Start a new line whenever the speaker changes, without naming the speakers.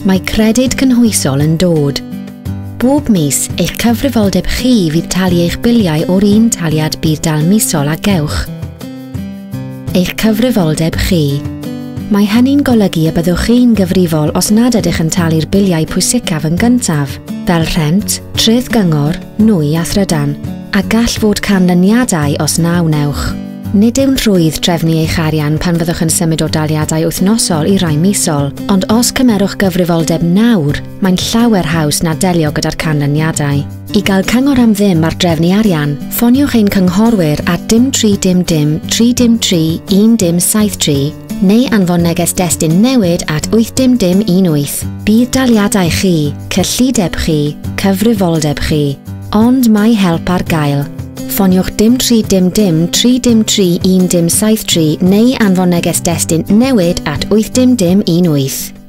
Mae credyd cynhwysol yn dod. Bob mis, eich cyfrifoldeb chi fydd talu eich biliau o'r un taliad bydd dal misol a gewch. Eich cyfrifoldeb chi. Mae hynny'n golygu y byddwch chi'n gyfrifol os nad ydych yn talu'r biliau pwysicaf yn gyntaf, fel rhent, trydd gyngor, nwy a thrydan, a gall fod canlyniadau os na wnewch. Nid yw'n rhwydd trefnu eich arian pan fyddwch yn symud o daliadau wythnosol i rai misol, ond os cymerwch gyfrifoldeb nawr, mae'n llawer haws na delio gyda'r canlyniadau. I gael cyngor am ddim ar drefnu arian, ffoniwch ein cynghorwyr at 0300 303 1073 neu anfon neges destun newid at 80018. Bydd daliadau chi, cyllideb chi, cyfrifoldeb chi, ond mae help ar gael. Ffoniwch 0300 303 1073 neu anfon neges destun newid at 80018.